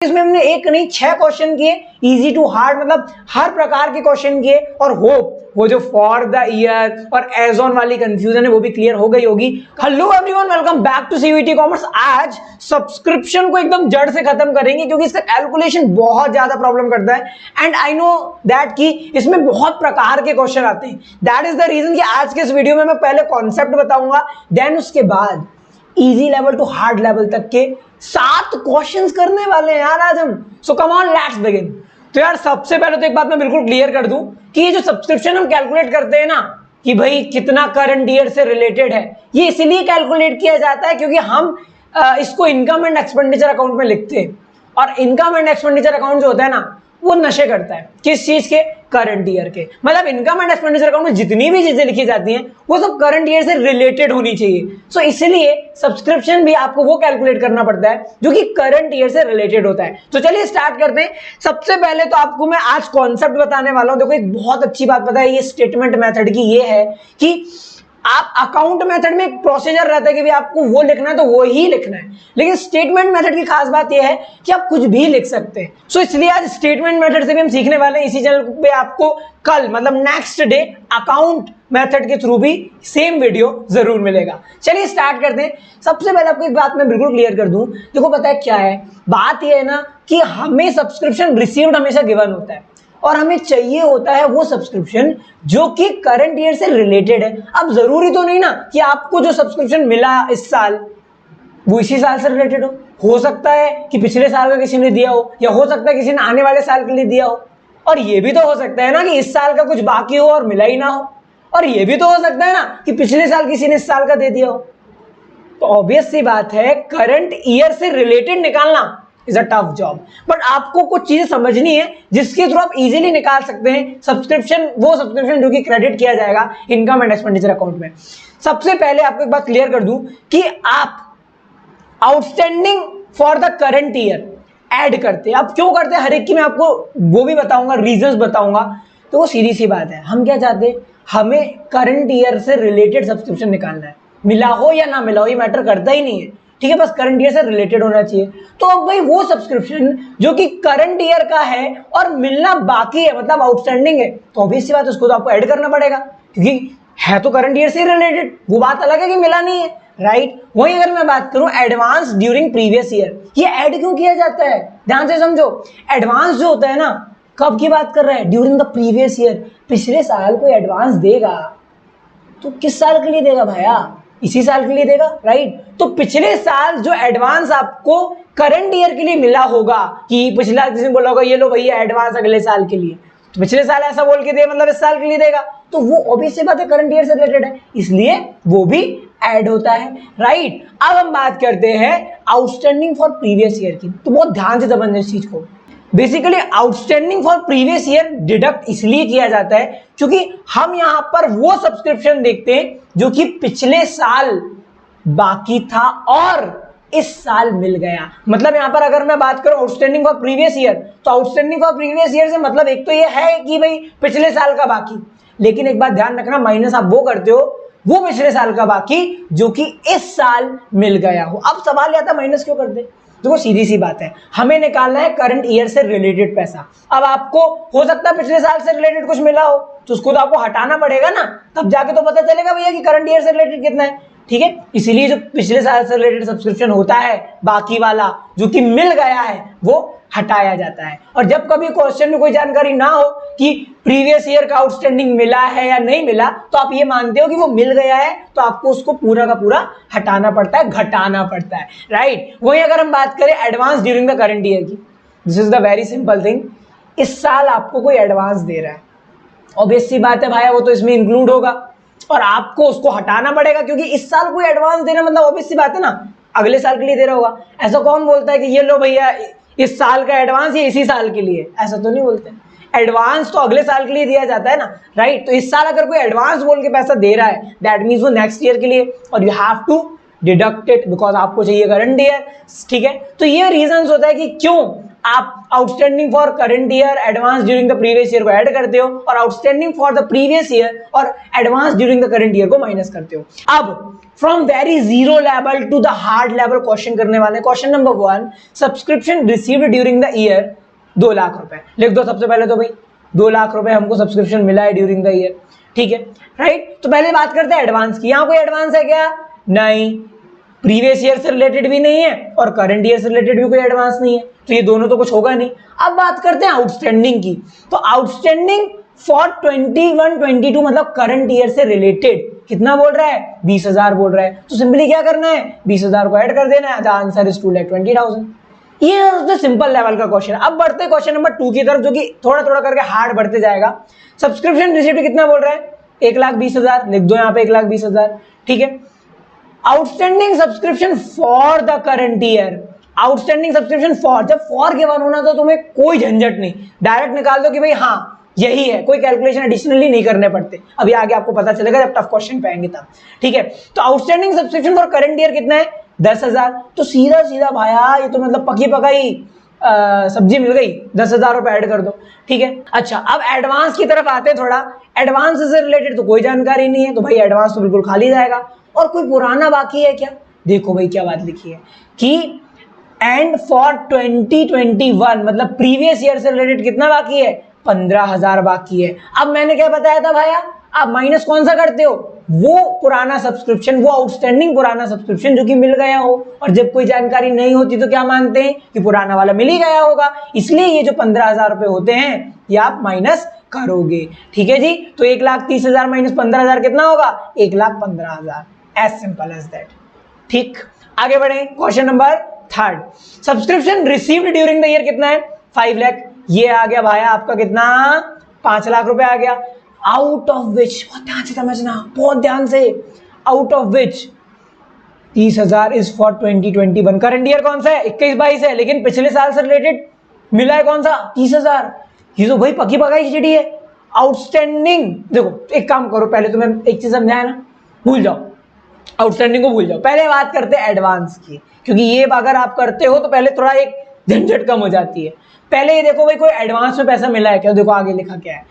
इसमें हमने एक नहीं 6 क्वेश्चन किए, इजी टू हार्ड, मतलब हर प्रकार के क्वेश्चन किए। और होप वो जो फॉर द ईयर और एज ऑन वाली कंफ्यूजन है वो भी क्लियर हो गई होगी। Hello everyone, welcome back to CUET commerce. आज सब्सक्रिप्शन को एकदम जड़ से खत्म करेंगे क्योंकि इसका कैलकुलेशन बहुत ज्यादा प्रॉब्लम करता है एंड आई नो दैट कि इसमें बहुत प्रकार के क्वेश्चन आते हैं। दैट इज द रीजन कि आज के इस वीडियो में मैं पहले कॉन्सेप्ट बताऊंगा, देन उसके बाद easy level to hard level तक के 7 क्वेश्चंस करने वाले हैं यार आज हम। सो कम ऑन, लेट्स बिगिन। तो यार सबसे पहले तो एक बात मैं बिल्कुल क्लियर कर दूं कि ये जो सब्सक्रिप्शन हम कैलकुलेट करते हैं ना कि भाई कितना करंट ईयर से रिलेटेड है, ये इसीलिए कैलकुलेट किया जाता है क्योंकि हम इसको इनकम एंड एक्सपेंडिचर अकाउंट में लिखते हैं। और इनकम एंड एक्सपेंडिचर अकाउंट जो होता है ना वो नशे करता है किस चीज के? करंट ईयर के। मतलब इनकम एंड एक्सपेंडिचर अकाउंट में जितनी भी चीजें लिखी जाती हैं वो सब करंट ईयर से रिलेटेड होनी चाहिए। सो इसलिए सब्सक्रिप्शन भी आपको वो कैलकुलेट करना पड़ता है जो कि करंट ईयर से रिलेटेड होता है। तो चलिए स्टार्ट करते हैं। सबसे पहले तो आपको मैं आज कॉन्सेप्ट बताने वाला हूं। देखो एक बहुत अच्छी बात पता है ये स्टेटमेंट मेथड की, ये है कि आप अकाउंट मेथड में एक प्रोसीजर रहता है कि भी आपको वो लिखना है तो वो ही लिखना है, लेकिन स्टेटमेंट मेथड की खास बात ये है कि आप कुछ भी लिख सकते हैं। सो इसलिए आज स्टेटमेंट मेथड से भी हम सीखने वाले हैं। इसी चैनल पे आपको कल मतलब नेक्स्ट डे अकाउंट मेथड के थ्रू भी सेम वीडियो जरूर मिलेगा। चलिए स्टार्ट करते हैं। सबसे पहले आपको एक बात मैं बिल्कुल क्लियर कर दूं, देखो पता है क्या है बात, यह है ना कि हमें सब्सक्रिप्शन रिसीव्ड हमेशा गिवन होता है और हमें चाहिए होता है वो सब्सक्रिप्शन जो कि करंट ईयर से रिलेटेड है। अब जरूरी तो नहीं ना कि आपको जो सब्सक्रिप्शन मिला इस साल वो इसी साल से रिलेटेड हो सकता है कि पिछले साल का किसी ने दिया हो, या हो सकता है किसी ने आने वाले साल के लिए दिया हो, और ये भी तो हो सकता है ना कि इस साल का कुछ बाकी हो और मिला ही ना हो, और ये भी तो हो सकता है ना कि पिछले साल किसी ने इस साल का दे दिया हो। तो ऑब्वियस सी बात है करंट ईयर से रिलेटेड निकालना is a tough job, but आपको कुछ चीजें समझनी है जिसके थ्रू आप इजीली निकाल सकते हैं सब्सक्रिप्शन, वो सब्सक्रिप्शन जो कि क्रेडिट किया जाएगा इनकम एंड एक्सपेंडिचर अकाउंट में। सबसे पहले आपको एक बात क्लियर कर दूं कि आप outstanding for the current year add करते हैं। अब क्यों करते हैं हर एक की मैं आपको वो भी बताऊंगा, रीजंस बताऊंगा। तो वो सीधी सी बात है, हम क्या चाहते हैं, हमें करंट ईयर से रिलेटेड सब्सक्रिप्शन निकालना है। मिला हो या ना मिला हो ये मैटर करता ही नहीं है, ठीक है, बस करंट ईयर से रिलेटेड होना चाहिए। तो अब भाई वो सब्सक्रिप्शन जो कि करंट ईयर का है और मिलना बाकी है, मतलब आउटस्टैंडिंग है, तो ऑब्वियस सी बात है उसको तो आपको ऐड करना पड़ेगा क्योंकि है तो करंट ईयर से रिलेटेड। वो बात अलग है कि मिला नहीं है, राइट। वहीं अगर मैं बात करूं एडवांस ड्यूरिंग प्रीवियस ईयर, ये ऐड क्यों किया जाता है ध्यान से समझो। एडवांस जो होता है ना, कब की बात कर रहा है? During the previous year. पिछले साल कोई एडवांस देगा तो किस साल के लिए देगा भैया? इसी साल के लिए देगा, राइट। तो पिछले साल जो एडवांस आपको करंट ईयर के लिए मिला होगा, कि पिछला किसी ने बोला होगा ये लो भैया एडवांस अगले साल के लिए, तो पिछले साल ऐसा बोल के दे मतलब इस साल के लिए देगा, तो वो ऑब्वियस बात है करंट ईयर से रिलेटेड है, इसलिए वो भी ऐड होता है, राइट। अब हम बात करते हैं आउटस्टैंडिंग फॉर प्रीवियस ईयर की। तो बहुत ध्यान से समझना इस चीज को। Basically outstanding for previous year deduct इसलिए किया जाता है क्योंकि हम यहां पर वो सब्सक्रिप्शन देखते हैं जो कि पिछले साल बाकी था और इस साल मिल गया। मतलब यहां पर अगर मैं बात करूं आउटस्टैंडिंग फॉर प्रीवियस ईयर, तो आउटस्टैंडिंग फॉर प्रीवियस ईयर से मतलब एक तो ये है कि भाई पिछले साल का बाकी, लेकिन एक बात ध्यान रखना, माइनस आप वो करते हो वो पिछले साल का बाकी जो कि इस साल मिल गया हो। अब सवाल यह था माइनस क्यों करते? तो वो सीधी सी बात है, हमें निकालना है करंट ईयर से रिलेटेड पैसा। अब आपको हो सकता है पिछले साल से रिलेटेड कुछ मिला हो तो उसको तो आपको हटाना पड़ेगा ना, तब जाके तो पता चलेगा भैया कि करंट ईयर से रिलेटेड कितना है, ठीक है। इसीलिए जो पिछले साल से रिलेटेड सब्सक्रिप्शन होता है बाकी वाला जो कि मिल गया है वो हटाया जाता है। और जब कभी क्वेश्चन में कोई जानकारी ना हो कि प्रीवियस ईयर का आउटस्टैंडिंग मिला है या नहीं मिला, तो आप ये मानते हो कि वो मिल गया है, तो आपको उसको पूरा का पूरा हटाना पड़ता है, घटाना पड़ता है, राइट। वहीं अगर हम बात करें advance during the current year की, this is the very simple thing. इस साल आपको कोई एडवांस दे रहा है, ऑब्वियस सी बात है भाई वो तो इसमें इंक्लूड होगा और आपको उसको हटाना पड़ेगा क्योंकि इस साल कोई एडवांस देना मतलब ऑब्वियस सी बात है ना अगले साल के लिए दे रहा होगा। ऐसा कौन बोलता है कि ये लो भैया इस साल का एडवांस ये इसी साल के लिए? ऐसा तो नहीं बोलते। एडवांस तो अगले साल के लिए दिया जाता है ना, राइट। तो इस साल अगर कोई एडवांस बोल के पैसा दे रहा है दैट मीन्स वो नेक्स्ट ईयर के लिए, और you have to deduct it because आपको चाहिए करंट ईयर, ठीक है। तो ये रीजंस होता है कि क्यों आप outstanding for current year, advance during the previous year को ऐड करते हो और outstanding for the previous year और advance during the current year को माइनस करते हो। अब from very zero level to the hard level question करने वाले। Question number 1, subscription received during the year 2 lakh रुपए। लिख दो सबसे पहले तो भाई 2 लाख रुपए हमको सब्सक्रिप्शन मिला है ड्यूरिंग द ईयर, ठीक है, राइट। तो पहले बात करते हैं एडवांस की। यहां कोई एडवांस है क्या? नहीं, प्रीवियस ईयर से रिलेटेड भी नहीं है और करंट ईयर से रिलेटेड भी कोई एडवांस नहीं है, तो ये दोनों तो कुछ होगा नहीं। अब बात करते हैं आउटस्टैंडिंग की। तो आउटस्टैंडिंग फॉर 21-22 मतलब करंट ईयर से रिलेटेड कितना बोल रहा है? 20,000 बोल रहा है। तो सिंपली क्या करना है? 20,000 को ऐड कर देना है। The answer is 2,20,000। ये सिंपल लेवल का क्वेश्चन है। अब बढ़ते हैं क्वेश्चन नंबर 2 की तरफ, जो कि थोड़ा थोड़ा करके हार्ड बढ़ते जाएगा। सब्सक्रिप्शन रिसीप्ट कितना बोल रहा है? 1,20,000। लिख दो यहाँ पे 1,20,000, ठीक है। Outstanding subscription for the current year, outstanding subscription for, जब फॉर के बाद होना तो तुम्हें कोई झंझट नहीं, डायरेक्ट निकाल दो कि भाई हाँ यही है, कोई कैलकुलेशन एडिशनली नहीं करने पड़ते। अभी आगे आपको पता चलेगा जब टफ क्वेश्चन पे आएंगे तब, ठीक है। तो outstanding subscription for current year कितना है? 10,000। तो सीधा सीधा भाया ये तो मतलब पकी पकाई सब्जी मिल गई, 10,000 रुपए ऐड कर दो, ठीक है। अच्छा, अब एडवांस की तरफ आते हैं थोड़ा। एडवांस से रिलेटेड तो कोई जानकारी नहीं है, तो भाई एडवांस तो बिल्कुल खाली जाएगा। और कोई पुराना बाकी है क्या? देखो भाई क्या बात लिखी है कि एंड फॉर 2021 मतलब प्रीवियस ईयर से रिलेटेड कितना बाकी है? 15,000 बाकी है। अब मैंने क्या बताया था भाया, आप माइनस कौन सा करते हो? वो पुराना सब्सक्रिप्शन, वो आउटस्टैंडिंग पुराना सब्सक्रिप्शन जो कि मिल गया हो। और जब कोई जानकारी नहीं होती तो क्या मानते हैं कि पुराना वाला मिल ही गया होगा, इसलिए ये जो 15,000 रुपए होते हैं ये आप माइनस करोगे, ठीक है जी। तो 1,30,000 माइनस 15,000 कितना होगा? 1,15,000। एज सिंपल एज दैट, ठीक। आगे बढ़े, question number 3, subscription received during the year कितना है? 5 लाख। ये आ गया भाई आपका कितना? 5 लाख रुपए आ गया। आउट ऑफ विच, बहुत ध्यान से समझना, बहुत ध्यान से, out of which 30,000 is for 2021। Current year कौन सा है? 21-22 है, लेकिन पिछले साल से रिलेटेड मिला है कौन सा? 30,000। ये तो भाई पकी पकाई खिचड़ी है। आउटस्टैंडिंग, देखो एक काम करो, पहले तुम्हें एक चीज समझाया ना, भूल जाओ, आउटस्टैंडिंग को भूल जाओ। पहले बात करते हैं एडवांस की, क्योंकि ये अगर आप करते हो तो पहले थोड़ा एक झंझट कम हो जाती है। पहले ये देखो भाई कोई एडवांस में पैसा मिला है क्या? देखो आगे लिखा क्या है,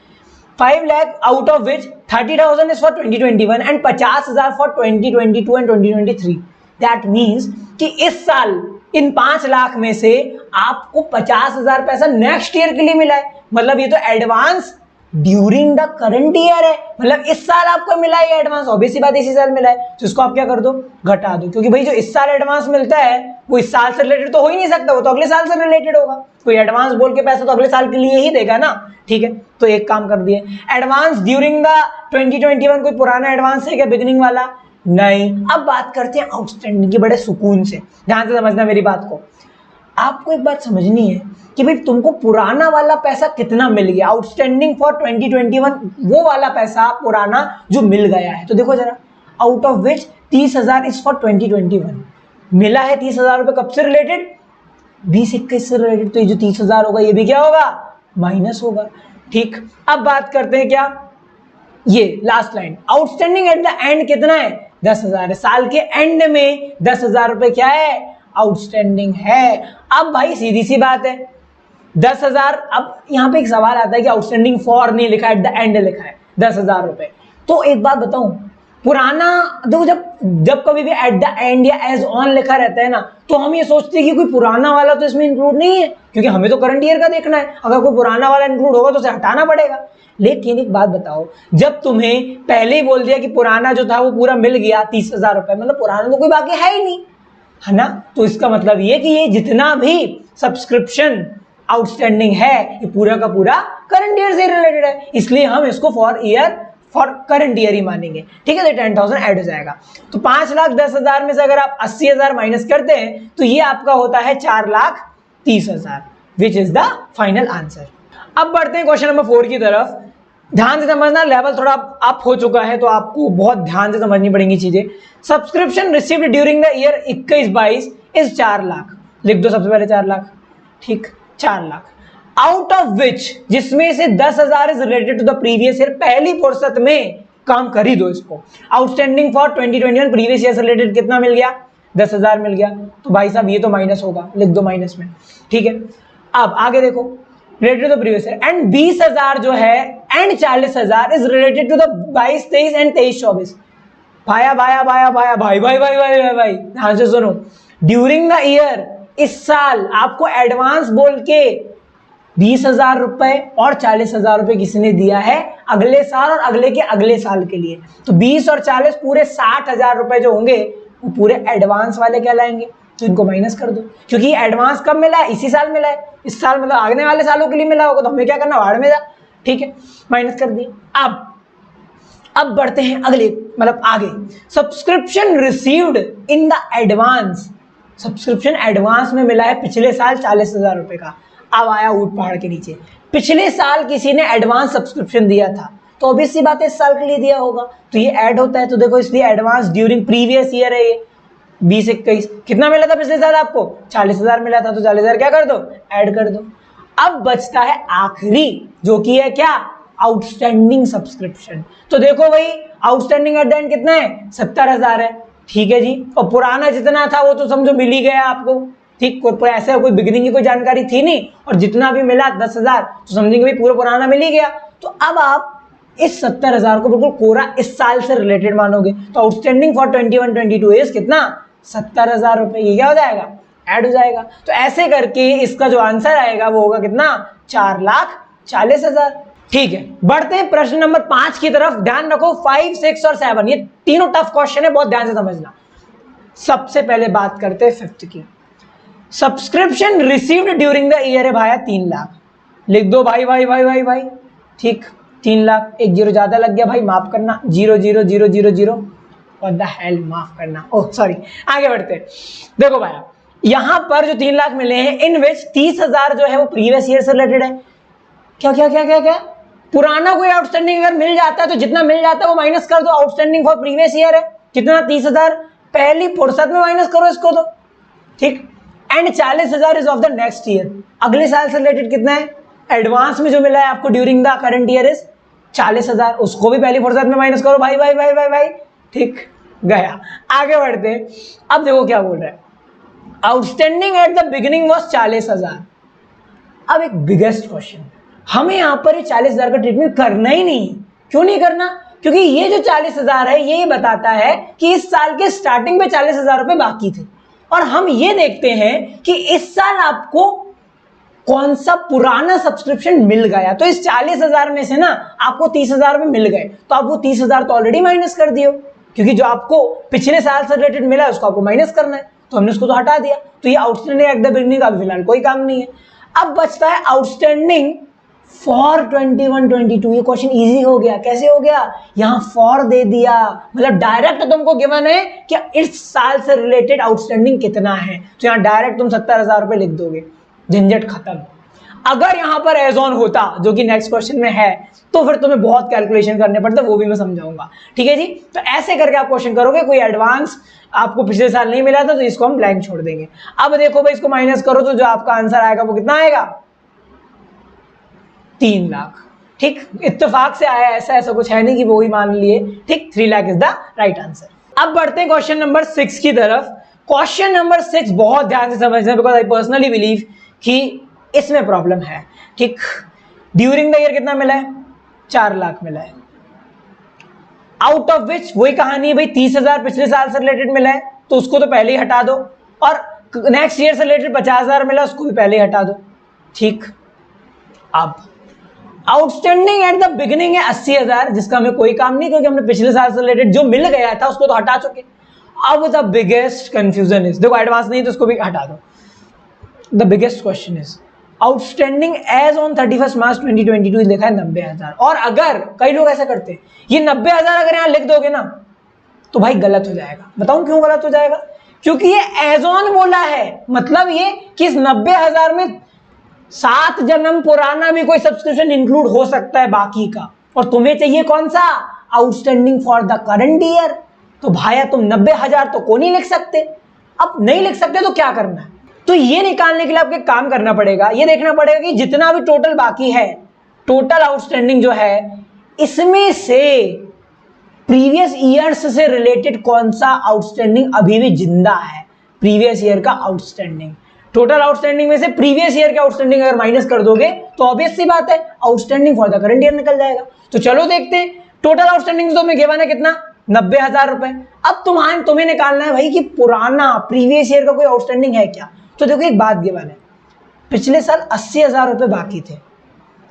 5 lakh out of which 30,000 is for 2021 and 50,000 for 2022 and 2023। That means कि इस साल इन 5 लाख में से आपको 50,000 पैसा नेक्स्ट ईयर के लिए मिला है। मतलब ये तो advance during the current year है, मतलब इस साल आपको मिला है एडवांस, ऑब्वियस सी बात इसी साल मिला है, तो इसको आप क्या कर दो? घटा दो, क्योंकि भाई जो इस साल एडवांस मिलता है वो इस साल से रिलेटेड तो हो ही नहीं सकता, वो तो अगले साल से रिलेटेड होगा। कोई एडवांस बोल के पैसा तो अगले साल के लिए ही देगा ना, ठीक है। तो एक काम कर दिए, एडवांस ड्यूरिंग द 2021 कोई पुराना एडवांस है क्या बिगिनिंग वाला? नहीं। अब बात करते हैं आउटस्टैंडिंग की, बड़े सुकून से, ध्यान से समझना मेरी बात को। आपको एक बात समझनी है कि भाई तुमको पुराना वाला पैसा कितना मिल गया, आउटस्टैंडिंग फॉर 2021 वो वाला पैसा पुराना जो मिल गया है। तो देखो जरा, out of which 30,000 is for 2021 मिला है। 30,000 रुपए कब से रिलेटेड? 20-21 से रिलेटेड। तो ये जो 30,000 होगा ये भी क्या होगा? माइनस होगा, ठीक। अब बात करते हैं क्या, ये last line, outstanding at the end कितना है? 10,000 है। साल के एंड में 10,000 रुपए क्या है? आउटस्टैंडिंग है। अब भाई सीधी सी बात है, 10,000। अब यहां पे एक सवाल आता है कि आउटस्टैंडिंग फॉर नहीं लिखा है, एट द एंड लिखा है 10,000 रुपए। तो एक बात बताऊं, पुराना देखो, जब कभी भी एट द एंड या एज ऑन लिखा रहता है ना, तो हम ये सोचते हैं कि कोई पुराना वाला तो इसमें इंक्लूड नहीं है, क्योंकि हमें तो करंट ईयर का देखना है। अगर कोई पुराना वाला इंक्लूड होगा तो उसे हटाना पड़ेगा। लेकिन एक बात बताओ, जब तुम्हें पहले ही बोल दिया कि पुराना जो था वो पूरा मिल गया 30,000 रुपए, मतलब पुराना तो कोई बाकी है ही नहीं, है ना। तो इसका मतलब ये कि ये जितना भी सब्सक्रिप्शन आउटस्टैंडिंग है ये पूरा का पूरा करंट ईयर से रिलेटेड है, इसलिए हम इसको फॉर करंट ईयर ही मानेंगे, ठीक है। तो 10,000 ऐड हो जाएगा। तो 5,10,000 में से अगर आप 80,000 माइनस करते हैं तो ये आपका होता है 4,30,000, which is the final answer. अब बढ़ते हैं क्वेश्चन नंबर 4 की तरफ। ध्यान से समझना, लेवल थोड़ा अप हो चुका है तो आपको बहुत ध्यान से समझनी पड़ेंगी चीजें। Subscription received during the year 21-22 is 4 lakh. लिख दो सबसे पहले 4 लाख, ठीक, 4 लाख। आउट ऑफ विच, जिसमें से 10,000 is related to the previous year, पहली फुर्सत में काम कर ही दो इसको। आउटस्टैंडिंग फॉर 2021 प्रीवियस ईयर से रिलेटेड कितना मिल गया? 10,000 मिल गया। तो भाई साहब ये तो माइनस होगा, लिख दो माइनस में, ठीक है। अब आगे देखो, related to the previous year, and 20,000 जो है and 40,000 is related to the 22, 23 and 23, 24। भाया भाया भाया भाया भाई भाई भाई भाई भाई भाई ध्यान से सुनो, ड्यूरिंग द ईयर, इस साल आपको एडवांस बोल के 20,000 रुपए और 40,000 रुपए किसी ने दिया है अगले साल और अगले के अगले साल के लिए। तो 20 और 40 पूरे 60,000 रुपए जो होंगे वो पूरे एडवांस वाले कहलाएंगे। तो इनको माइनस कर दो, क्योंकि एडवांस कब मिला है? इसी साल मिला है। इस साल मतलब आगने वाले सालों के लिए मिला होगा, तो हमें क्या करना, भाड़ में जा। ठीक है, माइनस कर दिए। अब बढ़ते हैं अगले, मतलब आगे, subscription received in the advance. Subscription advance में मिला है पिछले साल 40,000 रुपए का। अब आया ऊट पहाड़ के नीचे, पिछले साल किसी ने एडवांस सब्सक्रिप्शन दिया था, तो ऑब्वियस सी बात है इस साल के लिए दिया होगा, तो ये ऐड होता है। तो देखो इसलिए एडवांस ड्यूरिंग प्रीवियस ईयर है ये। 20-21 कितना मिला था पिछले साल आपको? 40,000 मिला था, तो 40,000 क्या कर दो, ऐड कर दो। अब बचता है आखिरी, जो कि है क्या, आउटस्टैंडिंग सब्सक्रिप्शन। तो देखो भाई आउटस्टैंडिंग एट द एंड कितना है, 70,000 है। ठीक है जी, और पुराना जितना था वो तो समझो मिल ही गया आपको। ठीक, कोई ऐसे कोई बिगिनिंग की कोई जानकारी थी नहीं, और जितना भी मिला 10,000, तो समझेंगे भाई पूरा पुराना मिल ही गया। तो अब आप इस 70,000 को बिल्कुल कोरा इस साल से रिलेटेड मानोगे, तो आउटस्टैंडिंग फॉर 21-22 इज कितना, 70,000 रुपए। ये क्या हो जाएगा, ऐड हो जाएगा। तो ऐसे करके इसका जो आंसर आएगा वो होगा कितना, 4,40,000। ठीक है, बढ़ते हैं प्रश्न नंबर 5 की तरफ। ध्यान रखो 5, 6 और 7 ये तीनों टफ क्वेश्चन है, बहुत ध्यान से समझना। सबसे पहले बात करते हैं 5th की। Subscription received during the year है भाया 3 लाख। लिख दो भाई भाई भाई भाई भाई। ठीक, 3 लाख, एक जीरो ज्यादा लग गया भाई, माफ करना। 0,0,0,0,0 व्हाट द हेल, माफ करना, ओह सॉरी। आगे बढ़ते हैं, देखो भाई यहां पर जो 3 लाख मिले हैं, इन विच 30,000 जो है वो प्रीवियस ईयर से रिलेटेड है। क्या क्या क्या क्या क्या, पुराना कोई आउटस्टैंडिंग अगर मिल जाता है तो जितना मिल जाता है वो माइनस कर दो। आउटस्टैंडिंग फॉर प्रीवियस ईयर है कितना, 30,000, पहली फुर्सत में माइनस करो इसको तो। ठीक, and 40,000 is of the next year, अगले साल से रिलेटेड कितना है, एडवांस में जो मिला है आपको during the current year is 40,000, उसको भी पहली फुर्सत में माइनस करो भाई भाई भाई भाई भाई। ठीक, गया। आगे बढ़ते हैं, अब देखो क्या बोल रहा है, outstanding at the beginning was 40,000। अब एक बिगेस्ट क्वेश्चन, हमें यहां पर ये 40,000 का ट्रीटमेंट करना ही नहीं। क्यों नहीं करना? क्योंकि ये जो 40,000 है ये बताता है कि इस साल के स्टार्टिंग में 40,000 रुपए बाकी थे, और हम ये देखते हैं कि इस साल आपको कौन सा पुराना सब्सक्रिप्शन मिल गया। तो इस 40,000 में से ना आपको 30,000 रुपए मिल गए, तो आप वो 30,000 तो ऑलरेडी माइनस कर दियो, क्योंकि जो आपको पिछले साल से रिलेटेड मिला है उसको आपको माइनस करना है, तो हमने उसको तो हटा दिया। तो ये आउटस्टैंडिंग एट द बिगिनिंग का फिलहाल कोई काम नहीं है। अब बचता है आउटस्टैंडिंग फॉर 21-22। ये क्वेश्चन इजी हो गया। कैसे हो गया, यहां फॉर दे दिया, मतलब डायरेक्ट तुमको गिवन है कि इस साल से रिलेटेड आउटस्टैंडिंग कितना है, तो यहां डायरेक्ट तुम 70,000 रुपए लिख दोगे, झंझट खत्म। अगर यहां पर एज ऑन होता, जो कि नेक्स्ट क्वेश्चन में है, तो फिर तुम्हें बहुत कैलकुलेशन करने पड़ते, वो भी मैं समझाऊंगा। ठीक है जी, तो ऐसे करके आप क्वेश्चन करोगे, कोई एडवांस आपको पिछले साल नहीं मिला था तो इसको हम ब्लैंक छोड़ देंगे। अब देखो भाई इसको माइनस करो तो जो आपका आंसर आएगा वो कितना आएगा, 3 लाख। ठीक, इत्तेफाक से आया, ऐसा कुछ है नहीं कि वो ही मान लिए। ठीक, 3 lakh is the right answer. अब बढ़ते हैं क्वेश्चन नंबर 6 की तरफ। क्वेश्चन नंबर 6 बहुत ध्यान से समझना, बिकॉज आई पर्सनली बिलीव कि इसमें प्रॉब्लम है। ठीक, ड्यूरिंग द ईयर कितना मिला है, 4 लाख मिला है, आउट ऑफ विच वही कहानी है भाई, 30,000 पिछले साल से रिलेटेड मिला है तो उसको तो पहले ही हटा दो, और नेक्स्ट ईयर से रिलेटेड 50,000 मिला, उसको भी पहले ही हटा दो। ठीक, अब आउटस्टैंडिंग एट द बिगिनिंग है 80,000, जिसका हमें कोई काम नहीं, क्योंकि हमने पिछले साल से रिलेटेड जो मिल गया था उसको तो हटा चुके। अब द बिगेस्ट कंफ्यूजन इज, देखो एडवांस नहीं तो उसको भी हटा दो। The biggest question is outstanding as on 31 March 2022 लिखा है 90,000, और अगर कई लोग ऐसा करते हैं, ये 90,000 अगर यहाँ लिख दोगे ना तो भाई गलत हो जाएगा। बताऊं क्यों गलत हो जाएगा, क्योंकि ये एज ऑन बोला है, मतलब ये कि इस 90,000 में 7 जन्म पुराना भी कोई सब्सक्रिप्शन इंक्लूड हो सकता है बाकी का, और तुम्हें चाहिए कौन सा, outstanding for the current year. तो भाया तुम 90,000 तो को नहीं लिख सकते। अब नहीं लिख सकते तो क्या करना है, तो ये निकालने के लिए आपको एक काम करना पड़ेगा, ये देखना पड़ेगा कि जितना भी टोटल बाकी है, टोटल आउटस्टैंडिंग जो है, इसमें से प्रीवियस ईयर्स से रिलेटेड कौन सा आउटस्टैंडिंग अभी भी जिंदा है, प्रीवियस ईयर का आउटस्टैंडिंग। टोटल आउटस्टैंडिंग में से प्रीवियस ईयर के आउटस्टैंडिंग अगर माइनस कर दोगे तो ऑब्वियस सी बात है outstanding for the current year निकल जाएगा। तो चलो देखते हैं, टोटल आउटस्टैंडिंग तो मैं गिवन है कितना, 90,000 रुपए। अब तुम्हें निकालना है भाई कि पुराना प्रीवियस ईयर का कोई आउटस्टैंडिंग है क्या। तो देखो एक बात गिवन है, पिछले साल 80,000 रुपए बाकी थे,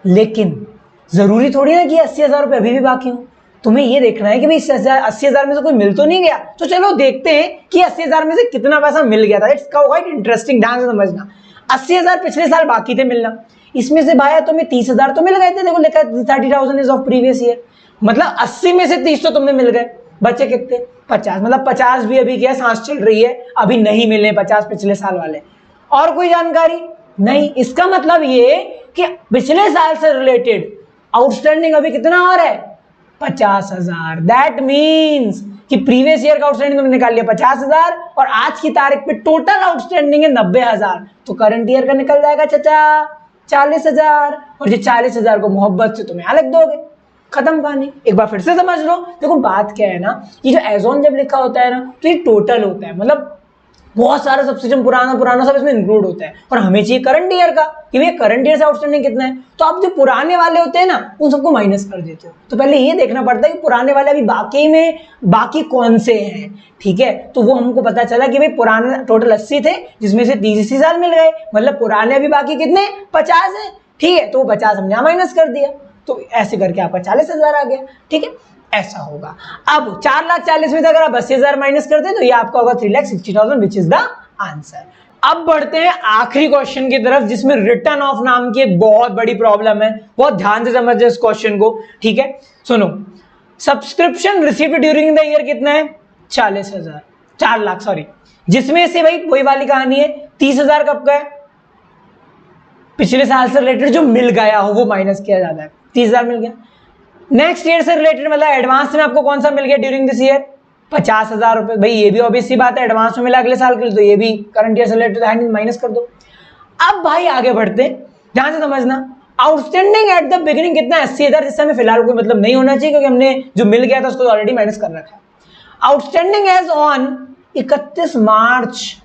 लेकिन जरूरी थोड़ी ना कि 80,000 रुपए अभी भी बाकी हो। तुम्हें ये देखना है कि भाई 80,000 में से कोई मिल तो नहीं गया। तो चलो देखते हैं कि 80,000 में से कितना पैसा मिल गया था। इट्स क्वाइट इंटरेस्टिंग, ध्यान से समझना। 80,000 पिछले साल बाकी थे मिलना, इसमें से भाई तुम्हें 30,000 तो मिल गए थे। देखो लिखा है 30,000 इज ऑफ प्रीवियस ईयर, मतलब 80 में से 30 तो तुम्हें मिल गए, बचे कितने 50, मतलब 50 भी अभी क्या सांस चल रही है, अभी नहीं मिले 50 पिछले साल वाले। और कोई जानकारी नहीं, इसका मतलब ये कि पिछले साल से रिलेटेड आउटस्टैंडिंग अभी कितना और है, 50,000। दैट मीन्स कि प्रीवियस ईयर का आउटस्टैंडिंग तुमने निकाल लिया 50,000 और आज की तारीख पे टोटल आउटस्टैंडिंग है 90,000। तो करंट ईयर का निकल जाएगा चाचा 40,000, और ये 40,000 को मोहब्बत से तुम्हें अलग दोगे, खत्म कहानी। एक बार फिर से समझ लो। देखो बात क्या है ना, ये जो एज ऑन जब लिखा होता है ना तो ये टोटल होता है, मतलब बहुत सारा सब्सिक्वेशन पुराना सब इसमें इंक्लूड होता है, और हमें चाहिए करंट ईयर का कि भैया करंट ईयर से आउटस्टैंडिंग कितना है। तो आप जो पुराने वाले होते हैं ना उन सबको माइनस कर देते हो। तो पहले ये देखना पड़ता है कि पुराने वाले अभी बाकी कौन से हैं, ठीक है। तो वो हमको पता चला कि भाई पुराने टोटल 80 थे, जिसमें से 30 साल मिल गए, मतलब पुराने अभी बाकी कितने 50 है, ठीक है। तो 50 हमने माइनस कर दिया, तो ऐसे करके आपका 40,000 आ गया, ठीक है। ऐसा होगा। अब 4,40,000 में से अगर आप 80,000 माइनस करते हैं तो ये आपका होगा 3,60,000 विच इज द आंसर। अब बढ़ते हैं आखिरी क्वेश्चन की तरफ, जिसमें रिटर्न ऑफ नाम की एक बहुत बड़ी प्रॉब्लम है। बहुत ध्यान से समझिए इस क्वेश्चन को, ठीक है। सुनो, subscription received during the year कितना है, 40,000, 4 लाख सॉरी, जिसमें से भाई वही वाली कहानी है 30,000 कब का है, पिछले साल से रिलेटेड जो मिल गया हो वो माइनस किया जाता है, 30,000 मिल गया। नेक्स्ट ईयर से रिलेटेड मतलब एडवांस में आपको कौन सा मिल गया ड्यूरिंग दिस ईयर, 50,000 रुपए। भाई ये भी ऑब्वियस सी बात है, एडवांस में मिला अगले साल के लिए, तो ये भी करंट ईयर से रिलेटेड है, माइनस कर दो। अब भाई आगे बढ़ते हैं, ध्यान से समझना। आउटस्टैंडिंग एट द बिगिनिंग कितना, 80,000, जिससे हमें फिलहाल कोई मतलब नहीं होना चाहिए, क्योंकि हमने जो मिल गया था उसको ऑलरेडी माइनस कर रखा है। Outstanding as on 31 March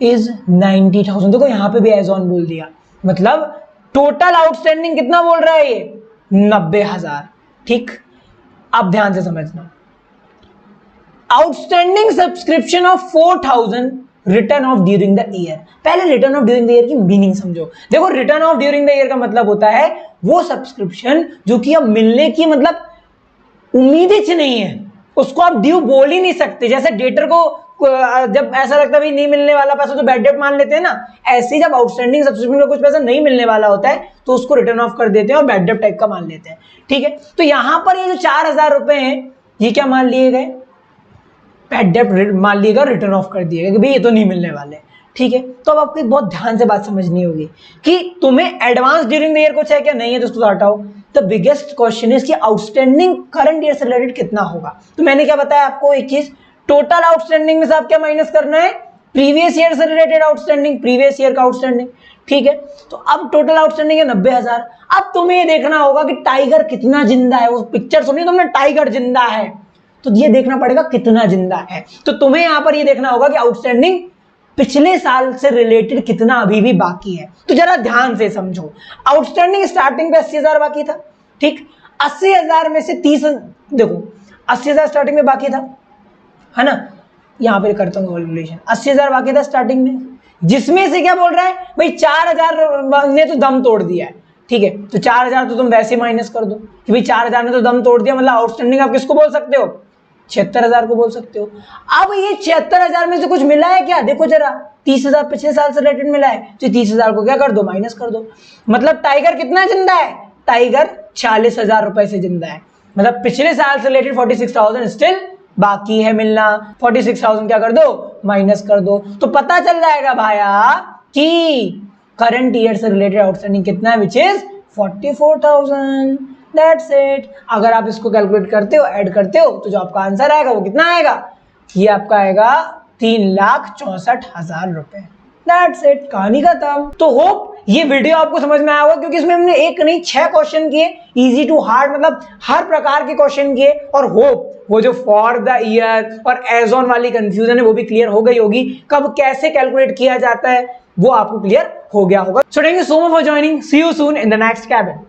is 90,000। देखो यहां पे भी एज ऑन बोल दिया, मतलब टोटल आउटस्टैंडिंग कितना बोल रहा है ये, 90,000, ठीक। अब ध्यान से समझना, outstanding subscription of 4,000 return of during the year. पहले return of during the year की मीनिंग समझो। देखो return of during the year का मतलब होता है वो सब्सक्रिप्शन जो कि अब मिलने की मतलब उम्मीद ही नहीं है, उसको आप ड्यू बोल ही नहीं सकते। जैसे डेटर को जब ऐसा लगता है भाई नहीं मिलने वाला पैसा तो बैड डेट मान लेते हैं ना, ऐसे ही जब आउटस्टैंडिंग सब्सक्रिप्शन का कुछ पैसा नहीं मिलने वाला होता है तो उसको रिटर्न ऑफ कर देते हैं और बैड डेट टाइप का मान लेते हैं, ठीक है। तो यहां पर ये जो 4,000 रुपए हैं ये क्या मान लिए गए, बैड डेट मान लिएगा, रिटर्न ऑफ कर दिएगा कि भाई ये तो नहीं मिलने वाले, ठीक है। तो अब आपको बहुत ध्यान से बात समझनी होगी कि तुम्हें एडवांस ड्यूरिंग द ईयर कुछ है क्या, नहीं है तो उसको हटाओ। द बिगेस्ट क्वेश्चन इज कि आउटस्टैंडिंग करंट ईयर से रिलेटेड कितना होगा। तो मैंने क्या बताया आपको एक चीज, टोटल आउटस्टैंडिंग में से आप क्या माइनस करना है, प्रीवियस ईयर से रिलेटेड आउटस्टैंडिंग, प्रीवियस ईयर का आउटस्टैंडिंग, ठीक है। तो अब टोटल आउटस्टैंडिंग है 90,000। अब तुम्हें ये देखना होगा कि टाइगर कितना जिंदा है। वो पिक्चर सुनी तुमने, टाइगर जिंदा है, तो ये देखना पड़ेगा कितना जिंदा है। तो तुम्हें यहां पर ये देखना होगा कि आउटस्टैंडिंग पिछले साल से रिलेटेड कितना अभी भी बाकी है। तो जरा ध्यान से समझो, आउटस्टैंडिंग स्टार्टिंग पे 80,000 बाकी था, ठीक। 80,000 में से 30, देखो 80,000 स्टार्टिंग में बाकी था, है ना। यहां पे करता हूँ कैलकुलेशन, 80,000 बाकी था स्टार्टिंग में, जिसमें से क्या बोल रहा है भाई 4,000 ने तो दम तोड़ दिया है, ठीक है। तो 4,000 तो तुम वैसे माइनस कर दो कि भाई 4,000 ने तो दम तोड़ दिया, मतलब आउटस्टैंडिंग आप किसको बोल सकते हो, 76,000 को बोल सकते हो। अब ये 76,000 में से कुछ मिला है क्या, देखो जरा, 30,000 पिछले साल से रिलेटेड मिला है, तो 30,000 को क्या कर दो, माइनस कर दो। मतलब टाइगर कितना जिंदा है, टाइगर 40,000 रुपए से जिंदा है, मतलब पिछले साल से रिलेटेड 46,000 स्टिल बाकी है मिलना। 46,000 क्या कर दो, माइनस कर दो। तो पता चल जाएगा भाया कि करंट ईयर से रिलेटेड आउटस्टैंडिंग कितना है, विच इज 44,000। That's it. अगर आप इसको कैलकुलेट करते हो, ऐड करते हो, तो जो आपका आंसर आएगा वो कितना आएगा, ये आपका आएगा 3,64,000 रुपए। दैट्स इट, कहानी खत्म। तो होप ये वीडियो आपको समझ में आया होगा, क्योंकि इसमें हमने एक नहीं 6 क्वेश्चन किए, इजी टू हार्ड, मतलब हर प्रकार के क्वेश्चन किए। और होप वो जो फॉर द ईयर और एज ऑन वाली कंफ्यूजन है वो भी क्लियर हो गई होगी, कब कैसे कैलकुलेट किया जाता है वो आपको क्लियर हो गया होगा। So thank you so much for joining, see you soon in the next cabin.